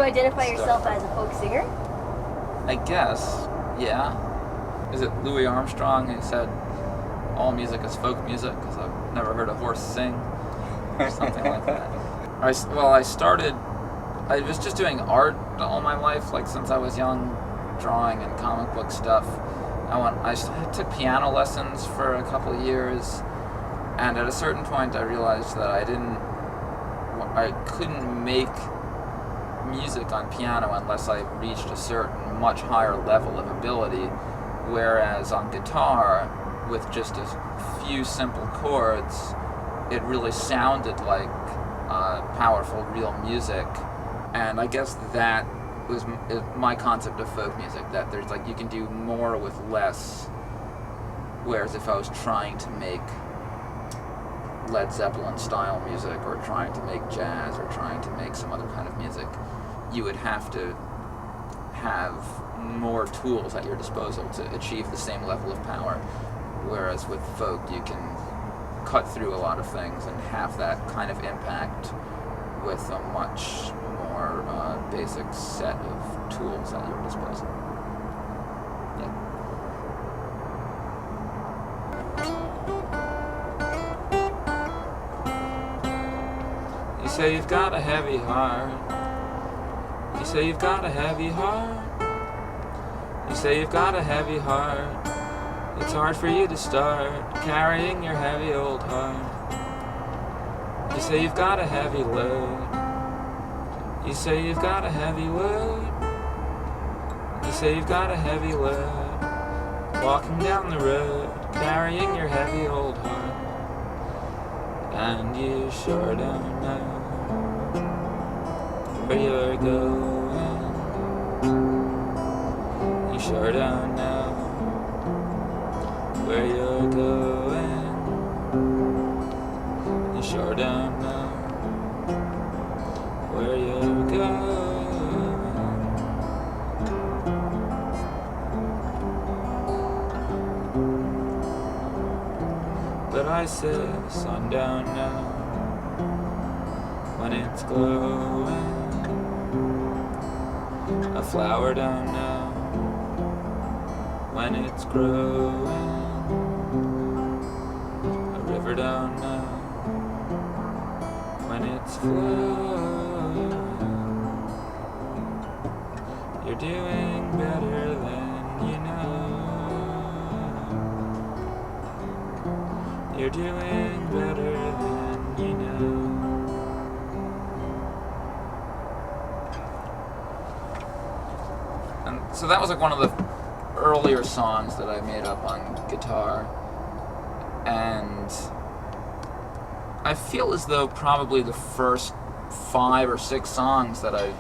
you identify yourself as a folk singer? I guess, yeah. Is it Louis Armstrong who said all music is folk music? Because I've never heard a horse sing or something like that. I was just doing art all my life, like since I was young, drawing and comic book stuff. I took piano lessons for a couple of years, and at a certain point I realized that I couldn't make music on piano unless I reached a certain much higher level of ability, whereas on guitar, with just a few simple chords, it really sounded like powerful, real music. And I guess that is my concept of folk music, that there's like you can do more with less, whereas if I was trying to make Led Zeppelin style music or trying to make jazz or trying to make some other kind of music, you would have to have more tools at your disposal to achieve the same level of power, whereas with folk you can cut through a lot of things and have that kind of impact with a much more basic set of tools at your disposal. Yeah. You say you've got a heavy heart. You say you've got a heavy heart. You say you've got a heavy heart. It's hard for you to start carrying your heavy old heart. You say you've got a heavy load. You say you've got a heavy load. You say you've got a heavy load. Walking down the road, carrying your heavy old heart. And you sure don't know where you're going. You sure don't know where you're going. You sure don't know where you're going. But I say the sun don't know when it's glowing. A flower don't know when it's growing. A river don't know when it's flowing. You're doing better than you know. You're doing better than you know. And so that was like one of the earlier songs that I made up on guitar. And I feel as though probably the first 5 or 6 songs that I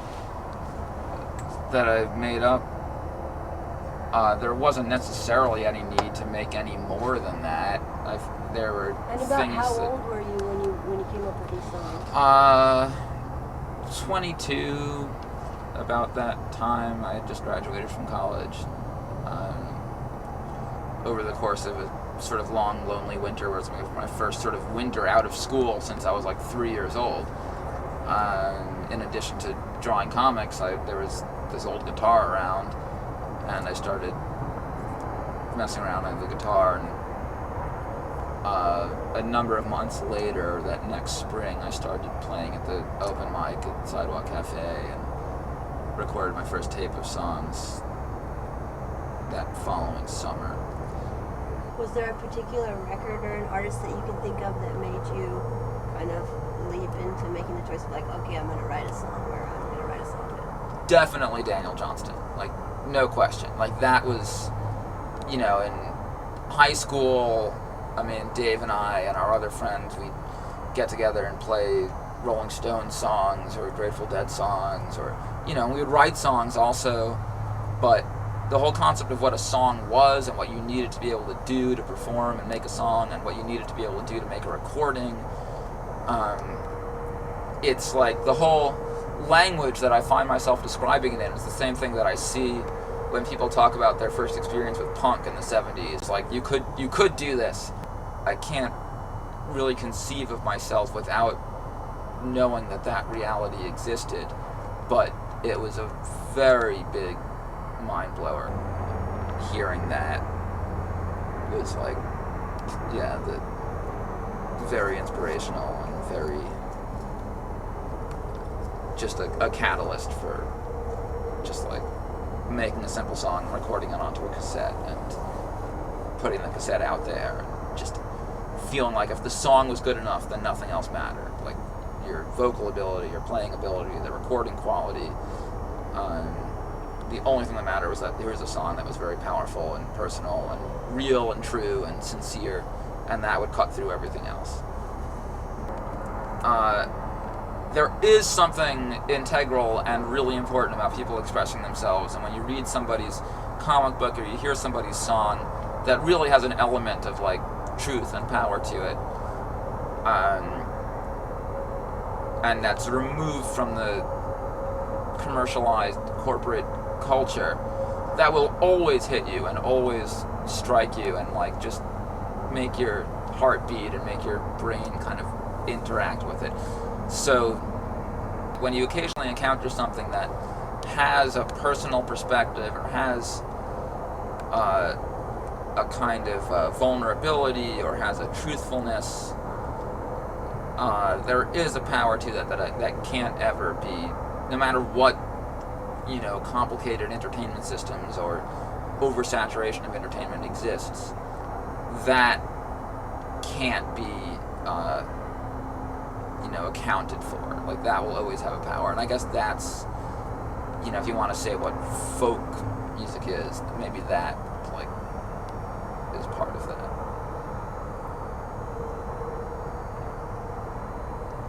made up, there wasn't necessarily any need to make any more than that. There were and about things how that, old were you when you came up with these songs? 22. About that time, I had just graduated from college. Over the course of a sort of long, lonely winter, where it was my first sort of winter out of school since I was like 3 years old. In addition to drawing comics, there was this old guitar around, and I started messing around with the guitar. And a number of months later, that next spring, I started playing at the open mic at Sidewalk Cafe and recorded my first tape of songs that following summer. Was there a particular record or an artist that you can think of that made you kind of leap into making the choice of like, okay, I'm going to write a song, or I'm going to write a song too? Definitely Daniel Johnston, like no question. Like that was, in high school, I mean, Dave and I and our other friends, we'd get together and play Rolling Stones songs or Grateful Dead songs, or, we would write songs also, but the whole concept of what a song was and what you needed to be able to do to perform and make a song and what you needed to be able to do to make a recording, it's like the whole language that I find myself describing it in is the same thing that I see when people talk about their first experience with punk in the 70s. Like, you could do this. I can't really conceive of myself without knowing that reality existed, but it was a very big mind blower. Hearing that was like, yeah, very inspirational and very just a catalyst for just like making a simple song and recording it onto a cassette and putting the cassette out there and just feeling like if the song was good enough, then nothing else mattered. Like your vocal ability, your playing ability, the recording quality. The only thing that mattered was that there was a song that was very powerful and personal and real and true and sincere, and that would cut through everything else. There is something integral and really important about people expressing themselves, and when you read somebody's comic book or you hear somebody's song that really has an element of like truth and power to it, and that's removed from the commercialized corporate culture, that will always hit you and always strike you and like just make your heart beat and make your brain kind of interact with it. So when you occasionally encounter something that has a personal perspective or has a kind of vulnerability or has a truthfulness, there is a power to that can't ever be, no matter what, complicated entertainment systems or oversaturation of entertainment exists, that can't be accounted for. Like that will always have a power, and I guess that's, if you want to say what folk music is, maybe that